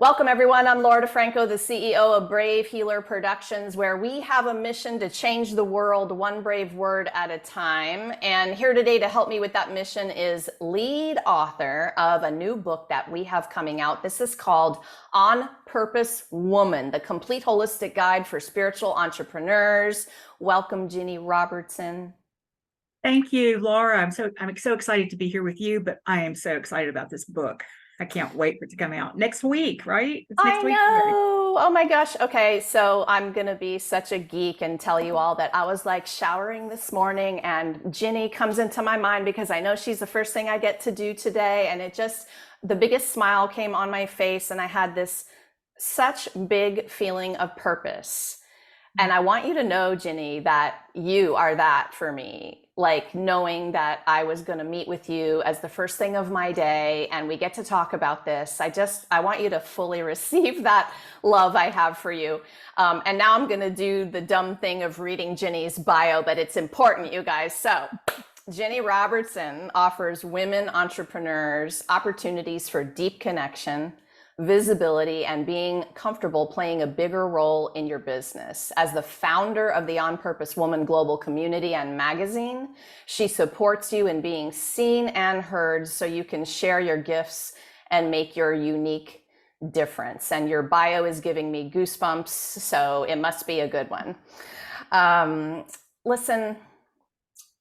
Welcome, everyone. I'm Laura DeFranco, the CEO of Brave Healer Productions, where we have a mission to change the world one brave word at a time. And here today to help me with that mission is lead author of a new book that we have coming out. This is called On Purpose Woman, the complete holistic guide for spiritual entrepreneurs. Welcome, Ginny Robertson. Thank you, Laura. I'm so excited to be here with you, but I am so excited about this book. I can't wait for it to come out next week, right? It's next week. Know. Oh my gosh. Okay, so I'm gonna be such a geek and tell you all that I was like showering this morning and Ginny comes into my mind because I know she's the first thing I get to do today, and the biggest smile came on my face and I had this such big feeling of purpose. And I want you to know, Ginny, that you are that for me. Like knowing that I was going to meet with you as the first thing of my day and we get to talk about this. I want you to fully receive that love I have for you. And now I'm going to do the dumb thing of reading Ginny's bio, but it's important, you guys. So Ginny Robertson offers women entrepreneurs opportunities for deep connection, visibility, and being comfortable playing a bigger role in your business. As the founder of the On Purpose Woman Global Community and magazine, she supports you in being seen and heard so you can share your gifts and make your unique difference. And your bio is giving me goosebumps, so it must be a good one. Listen,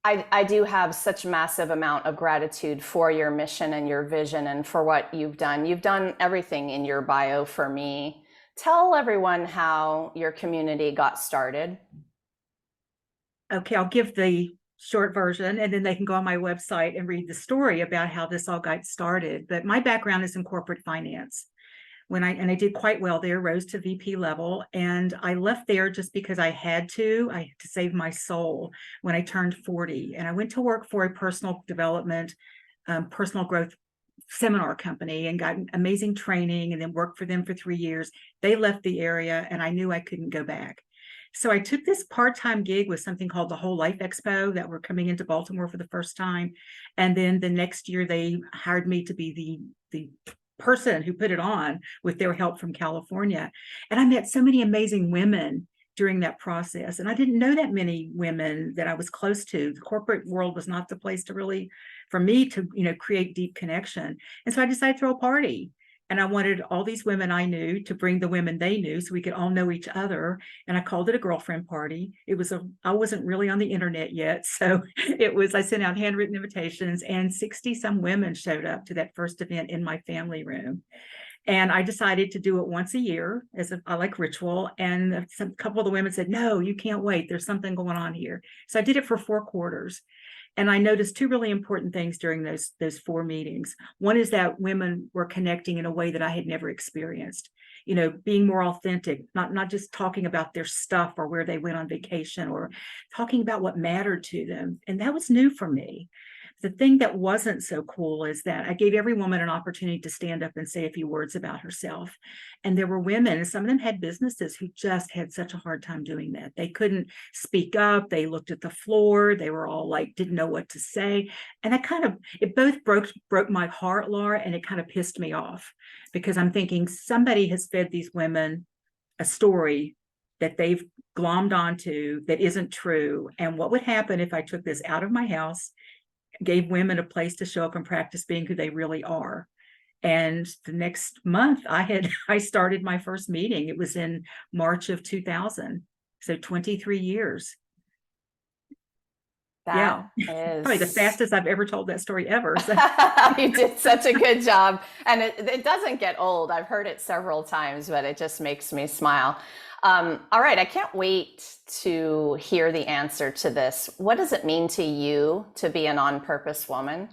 I do have such massive amount of gratitude for your mission and your vision and for what you've done. You've done everything in your bio for me. Tell everyone how your community got started. Okay, I'll give the short version and then they can go on my website and read the story about how this all got started. But my background is in corporate finance. I did quite well there, rose to VP level, and I left there just because I had to save my soul when I turned 40. And I went to work for a personal development, personal growth seminar company and got amazing training and then worked for them for 3 years. They left the area and I knew I couldn't go back. So I took this part-time gig with something called the Whole Life Expo that were coming into Baltimore for the first time. And then the next year they hired me to be the person who put it on with their help from California. And I met so many amazing women during that process. And I didn't know that many women that I was close to. The corporate world was not the place to really, for me to, create deep connection. And so I decided to throw a party. And I wanted all these women I knew to bring the women they knew so we could all know each other. And I called it a girlfriend party. I wasn't really on the internet yet. So I sent out handwritten invitations and 60 some women showed up to that first event in my family room. And I decided to do it once a year as I like ritual. And a couple of the women said, no, you can't wait. There's something going on here. So I did it for 4 quarters. And I noticed 2 really important things during those 4 meetings. One is that women were connecting in a way that I had never experienced, being more authentic, not just talking about their stuff or where they went on vacation or talking about what mattered to them. And that was new for me. The thing that wasn't so cool is that I gave every woman an opportunity to stand up and say a few words about herself. And there were women, and some of them had businesses who just had such a hard time doing that. They couldn't speak up. They looked at the floor. They were all like, didn't know what to say. And it both broke my heart, Laura, and it kind of pissed me off because I'm thinking somebody has fed these women a story that they've glommed onto that isn't true. And what would happen if I took this out of my house, gave women a place to show up and practice being who they really are? And the next month I started my first meeting. It was in March of 2000. So 23 years. That is probably the fastest I've ever told that story ever. So. You did such a good job. And it doesn't get old. I've heard it several times, but it just makes me smile. All right, I can't wait to hear the answer to this. What does it mean to you to be an on-purpose woman?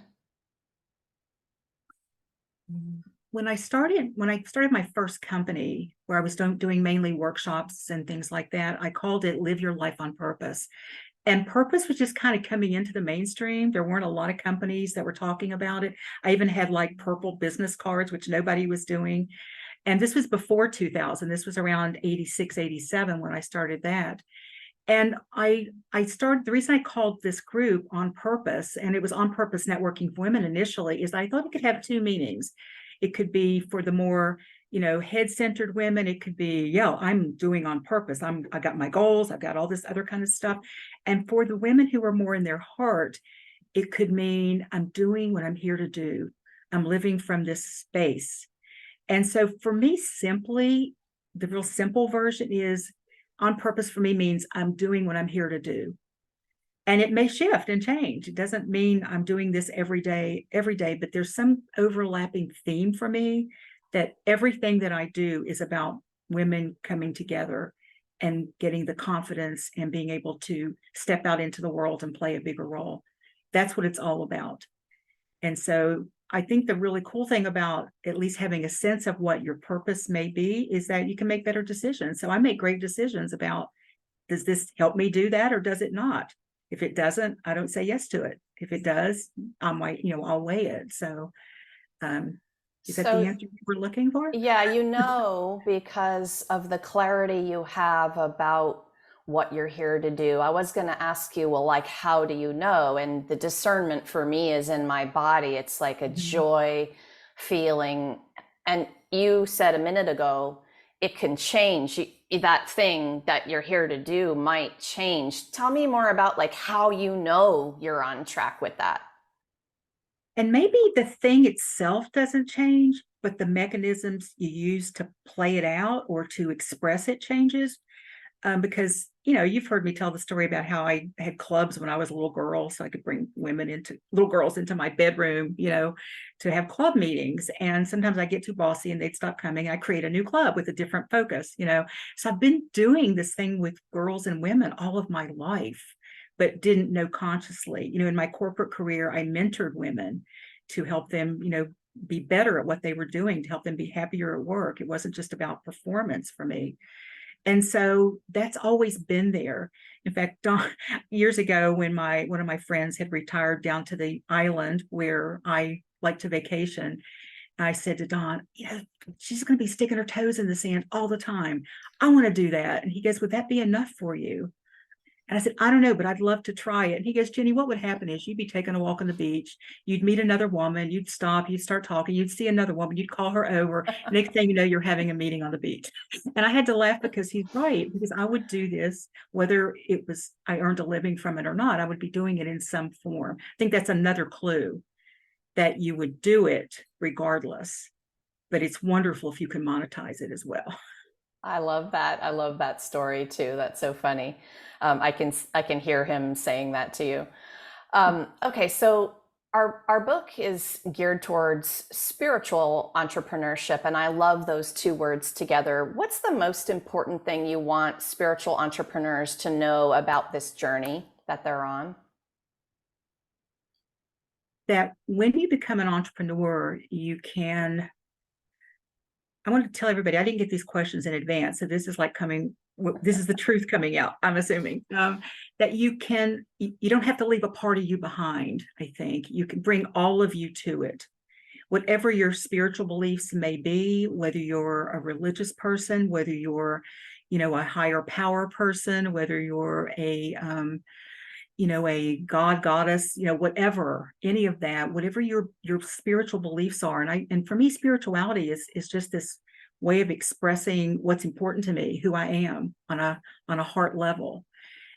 When I started my first company, where I was doing mainly workshops and things like that, I called it Live Your Life on Purpose. And purpose was just kind of coming into the mainstream. There weren't a lot of companies that were talking about it. I even had like purple business cards, which nobody was doing. And this was before 2000. This was around 86, 87 when I started that. And I started, the reason I called this group On Purpose, and it was On Purpose Networking for Women initially, is I thought it could have 2 meanings. It could be for the more, head-centered women. It could be, yeah, I'm doing on purpose. I got my goals. I've got all this other kind of stuff. And for the women who are more in their heart, it could mean I'm doing what I'm here to do. I'm living from this space. And so for me, simply, the real simple version is on purpose for me means I'm doing what I'm here to do. And it may shift and change. It doesn't mean I'm doing this every day, but there's some overlapping theme for me that everything that I do is about women coming together and getting the confidence and being able to step out into the world and play a bigger role. That's what it's all about. And so I think the really cool thing about at least having a sense of what your purpose may be is that you can make better decisions. So I make great decisions about, does this help me do that or does it not? If it doesn't, I don't say yes to it. If it does, I'll weigh it. So is that the So, answer you were looking for? yeah, because of the clarity you have about what you're here to do. I was going to ask you, well, like, how do you know? And the discernment for me is in my body. It's like a Mhm. joy feeling. And you said a minute ago, it can change. That thing that you're here to do might change. Tell me more about like how you know you're on track with that. And maybe the thing itself doesn't change, but the mechanisms you use to play it out or to express it changes. Because you've heard me tell the story about how I had clubs when I was a little girl, so I could bring little girls into my bedroom, to have club meetings. And sometimes I get too bossy and they'd stop coming. I create a new club with a different focus. So I've been doing this thing with girls and women all of my life, but didn't know consciously. In my corporate career, I mentored women to help them, be better at what they were doing, to help them be happier at work. It wasn't just about performance for me. And so that's always been there. In fact, years ago, when one of my friends had retired down to the island where I like to vacation, I said to Don, she's going to be sticking her toes in the sand all the time. I want to do that. And he goes, would that be enough for you? And I said, I don't know, but I'd love to try it. And he goes, Jenny, what would happen is you'd be taking a walk on the beach. You'd meet another woman. You'd stop. You'd start talking. You'd see another woman. You'd call her over. Next thing you know, you're having a meeting on the beach. And I had to laugh because he's right, because I would do this, whether it was I earned a living from it or not, I would be doing it in some form. I think that's another clue that you would do it regardless. But it's wonderful if you can monetize it as well. I love that. I love that story too. That's so funny. I can hear him saying that to you. Okay, so our book is geared towards spiritual entrepreneurship, and I love those two words together. What's the most important thing you want spiritual entrepreneurs to know about this journey that they're on? That when you become an entrepreneur, I want to tell everybody, I didn't get these questions in advance. So this is this is the truth coming out, I'm assuming, that you don't have to leave a part of you behind. I think you can bring all of you to it. Whatever your spiritual beliefs may be, whether you're a religious person, whether you're, a higher power person, whether you're a god, goddess, whatever, any of that, whatever your spiritual beliefs are. And for me, spirituality is just this way of expressing what's important to me, who I am on a heart level.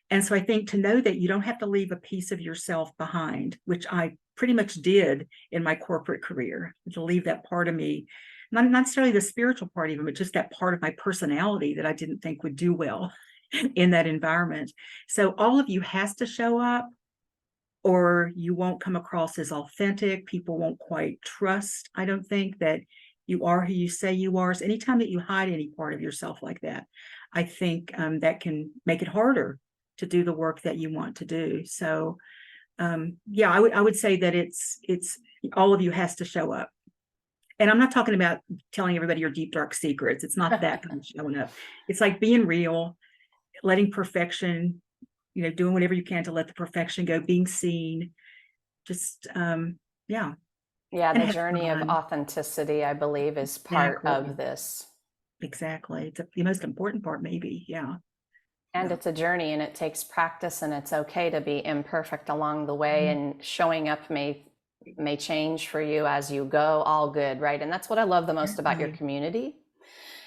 And so I think to know that you don't have to leave a piece of yourself behind, which I pretty much did in my corporate career, to leave that part of me, not necessarily the spiritual part even, but just that part of my personality that I didn't think would do well in that environment. So all of you has to show up, or you won't come across as authentic. People won't quite trust, I don't think, that you are who you say you are. So anytime that you hide any part of yourself like that, I think that can make it harder to do the work that you want to do. So yeah, I would say that it's all of you has to show up. And I'm not talking about telling everybody your deep, dark secrets. It's not that kind of showing up. It's like being real, letting perfection, doing whatever you can to let the perfection go, being seen, just, yeah. Yeah, And the have journey of fun. authenticity, I believe, is part Exactly. of this. Exactly. It's the most important part, maybe. Yeah. And Yeah. it's a journey and it takes practice, and it's okay to be imperfect along the way, and showing up may change for you as you go, all good, right? And that's what I love the most about your Exactly. community.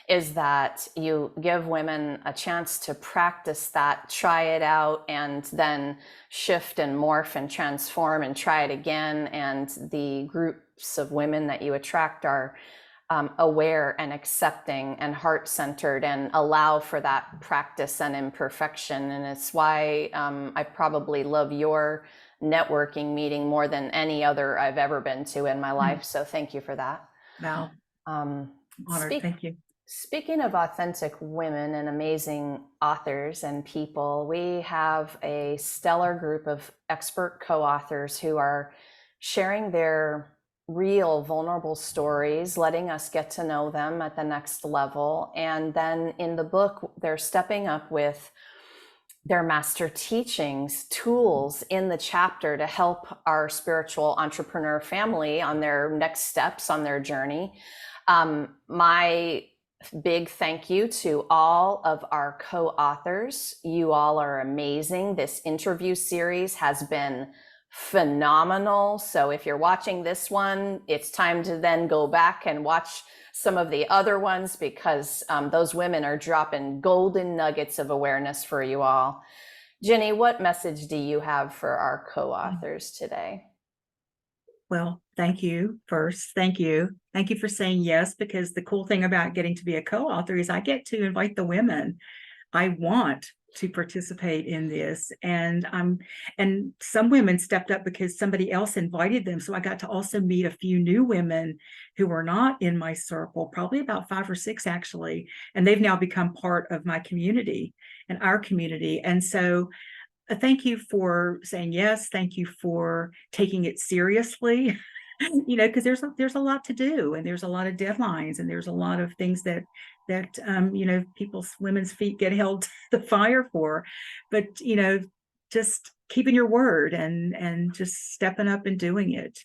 is that you give women a chance to practice that, try it out, and then shift and morph and transform and try it again. And the groups of women that you attract are aware and accepting and heart-centered and allow for that practice and imperfection. And it's why I probably love your networking meeting more than any other I've ever been to in my life. So thank you for that. Wow. Um, Honored. Thank you. Speaking of authentic women and amazing authors and people, we have a stellar group of expert co-authors who are sharing their real vulnerable stories, letting us get to know them at the next level. And then in the book, they're stepping up with their master teachings, tools in the chapter to help our spiritual entrepreneur family on their next steps on their journey. My big thank you to all of our co-authors. You all are amazing. This interview series has been phenomenal. So if you're watching this one, it's time to then go back and watch some of the other ones, because those women are dropping golden nuggets of awareness for you all. Ginny, what message do you have for our co-authors today? Well, thank you first. Thank you. Thank you for saying yes, because the cool thing about getting to be a co-author is I get to invite the women I want to participate in this. And some women stepped up because somebody else invited them. So I got to also meet a few new women who were not in my circle, probably about 5 or 6 actually. And they've now become part of my community and our community. And so thank you for saying yes. Thank you for taking it seriously. Because there's a lot to do, and there's a lot of deadlines, and there's a lot of things that women's feet get held to the fire for. But just keeping your word and just stepping up and doing it.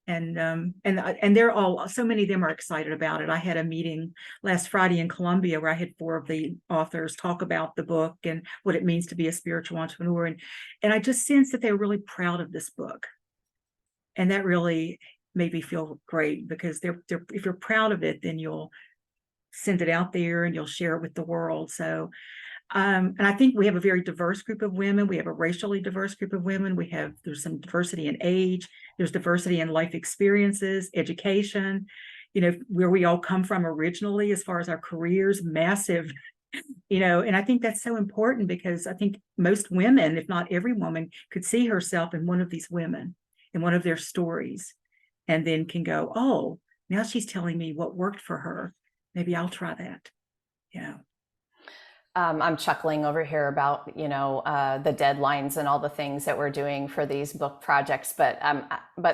And they're all, so many of them are excited about it. I had a meeting last Friday in Columbia where I had 4 of the authors talk about the book and what it means to be a spiritual entrepreneur. And I just sensed that they were really proud of this book. And that really made me feel great, because if you're proud of it, then you'll send it out there and you'll share it with the world. So, and I think we have a very diverse group of women. We have a racially diverse group of women. There's some diversity in age. There's diversity in life experiences, education, where we all come from originally as far as our careers, massive, and I think that's so important, because I think most women, if not every woman, could see herself in one of these women, in one of their stories, and then can go, oh, now she's telling me what worked for her. Maybe I'll try that. Yeah. I'm chuckling over here about, the deadlines and all the things that we're doing for these book projects. But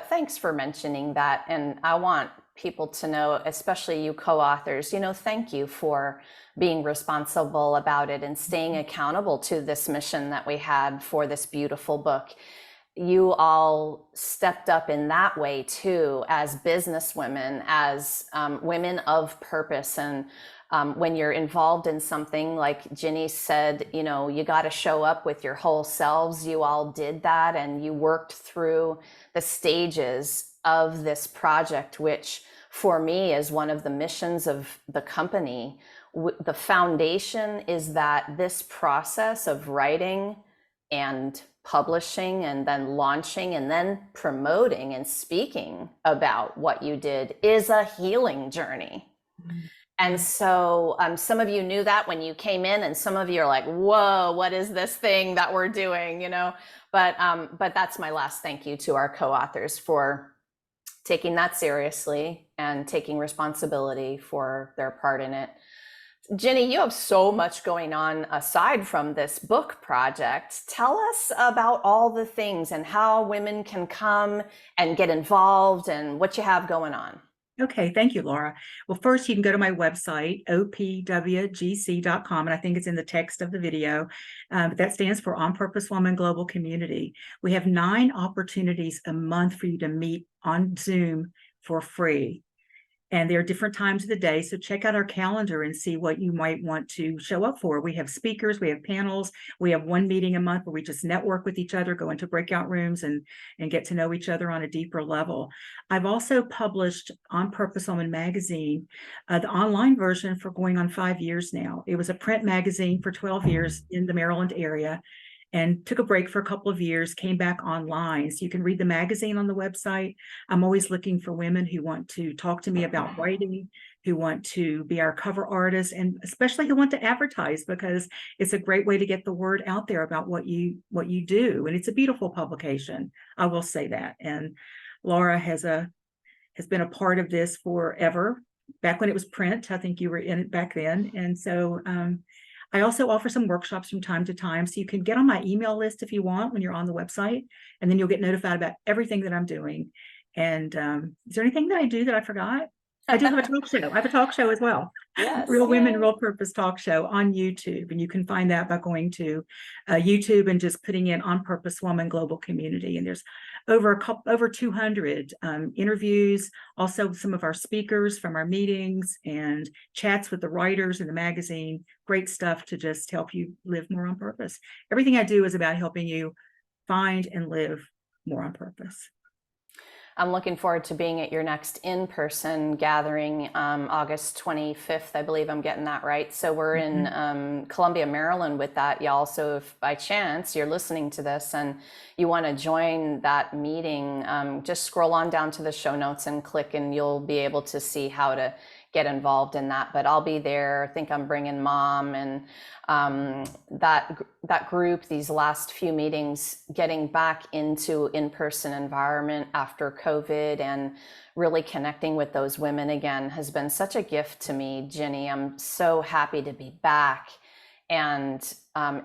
thanks for mentioning that. And I want people to know, especially you co-authors, thank you for being responsible about it and staying accountable to this mission that we had for this beautiful book. You all stepped up in that way too, as business women, as women of purpose. And when you're involved in something, like Ginny said, you got to show up with your whole selves. You all did that, and you worked through the stages of this project, which for me is one of the missions of the company. The foundation is that this process of writing and publishing and then launching and then promoting and speaking about what you did is a healing journey. Mm-hmm. And so some of you knew that when you came in, and some of you are like, whoa, what is this thing that we're doing, But that's my last thank you to our co-authors for taking that seriously and taking responsibility for their part in it. Ginny, you have so much going on aside from this book project. Tell us about all the things and how women can come and get involved and what you have going on. Okay, thank you, Laura. Well, first you can go to my website, opwgc.com, and I think it's in the text of the video. That stands for On Purpose Woman Global Community. We have 9 opportunities a month for you to meet on Zoom for free. And there are different times of the day. So check out our calendar and see what you might want to show up for. We have speakers, we have panels, we have one meeting a month where we just network with each other, go into breakout rooms and get to know each other on a deeper level. I've also published On Purpose Woman magazine, the online version for going on 5 years now. It was a print magazine for 12 years in the Maryland area, and took a break for a couple of years, came back online. So you can read the magazine on the website. I'm always looking for women who want to talk to me about writing, who want to be our cover artists, and especially who want to advertise, because it's a great way to get the word out there about what you do. And it's a beautiful publication, I will say that. And Laura has been a part of this forever, back when it was print. I think you were in it back then. And so I also offer some workshops from time to time. So you can get on my email list if you want when you're on the website, and then you'll get notified about everything that I'm doing. And is there anything that I do that I forgot? I do have a talk show. I have a talk show as well. Yes. Real Women, Yay. Real Purpose talk show on YouTube. And you can find that by going to YouTube and just putting in On Purpose Woman Global Community. And there's over 200 interviews, also some of our speakers from our meetings and chats with the writers in the magazine. Great stuff to just help you live more on purpose. Everything I do is about helping you find and live more on purpose. I'm looking forward to being at your next in-person gathering, August 25th. I believe I'm getting that right. So we're in Columbia, Maryland with that, y'all. So if by chance you're listening to this and you want to join that meeting, just scroll on down to the show notes and click, and you'll be able to see how to get involved in that. But I'll be there. I think I'm bringing Mom and that group, these last few meetings, getting back into in-person environment after COVID and really connecting with those women again has been such a gift to me, Ginny. I'm so happy to be back. And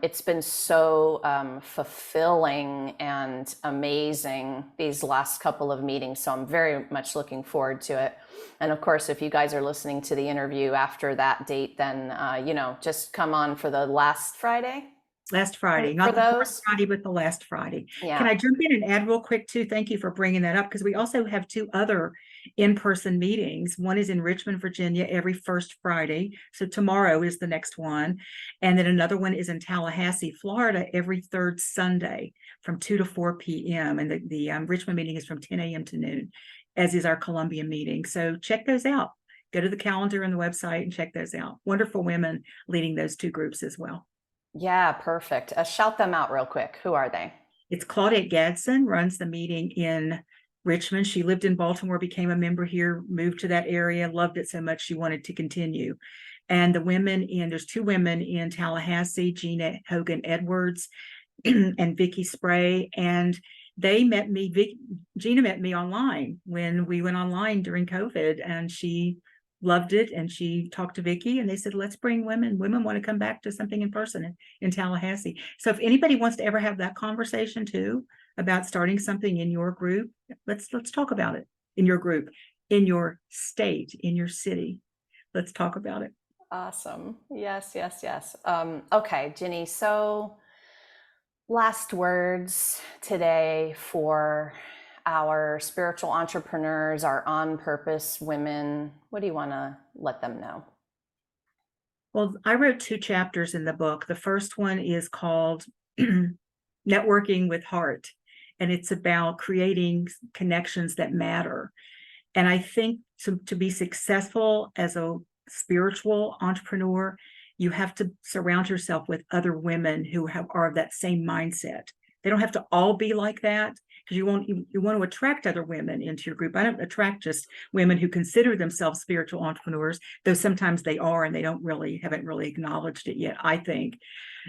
it's been so fulfilling and amazing these last couple of meetings. So I'm very much looking forward to it. And of course, if you guys are listening to the interview after that date, then, just come on for the last Friday. Last Friday, not the fourth Friday, but the last Friday. Yeah. Can I jump in and add real quick too? Thank you for bringing that up, because we also have 2 other in-person meetings. One is in Richmond, Virginia, every first Friday. So tomorrow is the next one. And then another one is in Tallahassee, Florida, every third Sunday from 2 to 4 p.m. And the Richmond meeting is from 10 a.m. to noon, as is our Columbia meeting. So check those out. Go to the calendar and the website and check those out. Wonderful women leading those 2 groups as well. Yeah, perfect. Shout them out real quick. Who are they? It's Claudette Gadsden, runs the meeting in Richmond. She lived in Baltimore, became a member here, moved to that area, loved it so much she wanted to continue. And the women there's 2 women in Tallahassee, Gina Hogan Edwards and Vicky Spray. And they met me, Gina met me online when we went online during COVID, and she loved it. And she talked to Vicky, and they said, let's bring women want to come back to something in person in Tallahassee. So if anybody wants to ever have that conversation too about starting something in your group, let's talk about it in your group, in your state, in your city. Let's talk about it. Awesome. Yes. Okay, Ginny, so last words today for our spiritual entrepreneurs, our on purpose women. What do you want to let them know? Well, I wrote 2 chapters in the book. The first one is called Networking with Heart, and it's about creating connections that matter. And I think to be successful as a spiritual entrepreneur, you have to surround yourself with other women who are of that same mindset. They don't have to all be like that, because you want to attract other women into your group. I don't attract just women who consider themselves spiritual entrepreneurs, though sometimes they are, and they haven't really acknowledged it yet, I think.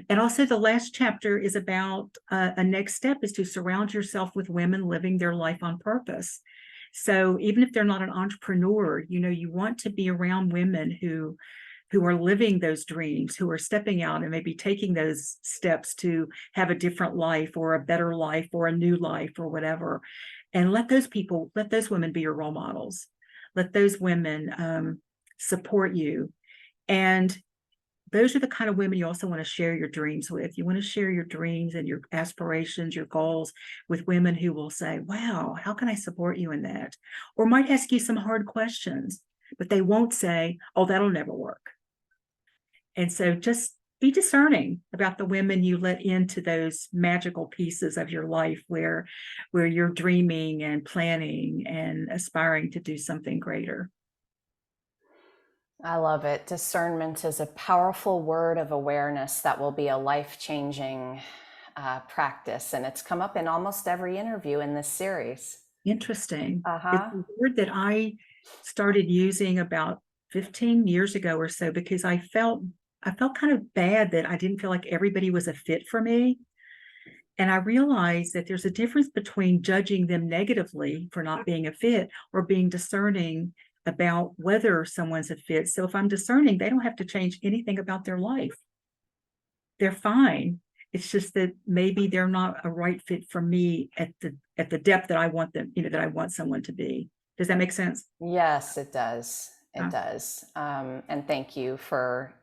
And also the last chapter is about a next step is to surround yourself with women living their life on purpose. So even if they're not an entrepreneur, you want to be around women who are living those dreams, who are stepping out and maybe taking those steps to have a different life or a better life or a new life or whatever. And let those women be your role models. Let those women support you. And those are the kind of women you also want to share your dreams with. You want to share your dreams and your aspirations, your goals with women who will say, wow, how can I support you in that? Or might ask you some hard questions. but they won't say, oh, that'll never work. And so just be discerning about the women you let into those magical pieces of your life where you're dreaming and planning and aspiring to do something greater. I love it. Discernment is a powerful word of awareness that will be a life-changing practice. And it's come up in almost every interview in this series. Interesting. It's Uh-huh. a word that I started using about 15 years ago or so because I felt kind of bad that I didn't feel like everybody was a fit for me. And I realized that there's a difference between judging them negatively for not being a fit or being discerning about whether someone's a fit. So if I'm discerning, they don't have to change anything about their life. They're fine. It's just that maybe they're not a right fit for me at the depth that I want them, that I want someone to be. Does that make sense? Yes, it does. It does. And thank you for,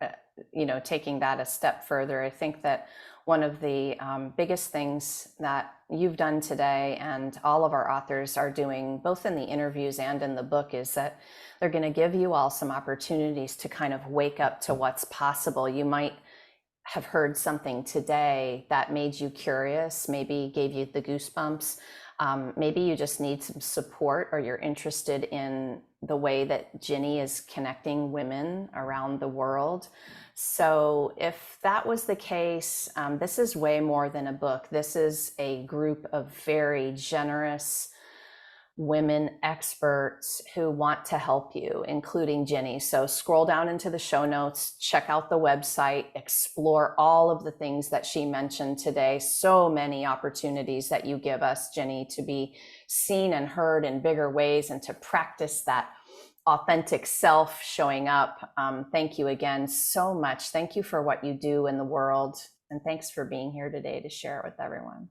taking that a step further. I think that one of the biggest things that you've done today and all of our authors are doing, both in the interviews and in the book, is that they're going to give you all some opportunities to kind of wake up to what's possible. You might have heard something today that made you curious, maybe gave you the goosebumps. Maybe you just need some support, or you're interested in the way that Ginny is connecting women around the world. So if that was the case, this is way more than a book. This is a group of very generous women experts who want to help you, including Ginny. So scroll down into the show notes, check out the website, explore all of the things that she mentioned today. So many opportunities that you give us, Ginny, to be seen and heard in bigger ways and to practice that authentic self showing up. Thank you again so much. Thank you for what you do in the world. And thanks for being here today to share it with everyone.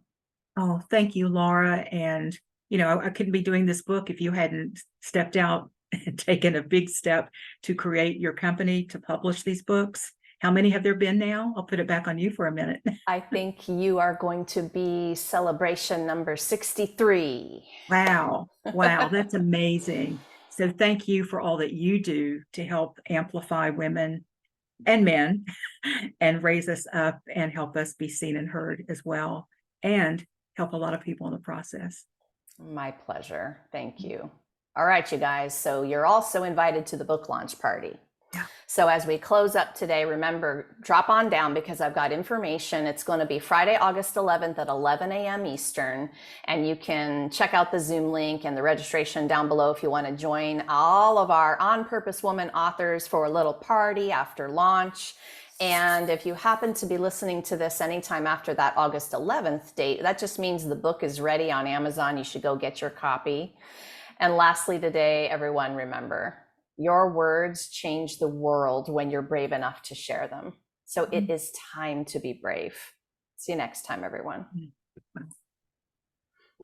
Oh, thank you, Laura. And I couldn't be doing this book if you hadn't stepped out and taken a big step to create your company to publish these books. How many have there been now? I'll put it back on you for a minute. I think you are going to be celebration number 63. Wow. Wow. That's amazing. So thank you for all that you do to help amplify women and men and raise us up and help us be seen and heard as well, and help a lot of people in the process. My pleasure. Thank you. All right, you guys. So you're also invited to the book launch party. Yeah. So as we close up today, remember, drop on down because I've got information. It's going to be Friday, August 11th at 11 a.m. Eastern. And you can check out the Zoom link and the registration down below if you want to join all of our On Purpose Woman authors for a little party after launch. And if you happen to be listening to this anytime after that August 11th date, that just means the book is ready on Amazon. You should go get your copy. And lastly today, everyone, remember, your words change the world when you're brave enough to share them. So it is time to be brave. See you next time, everyone.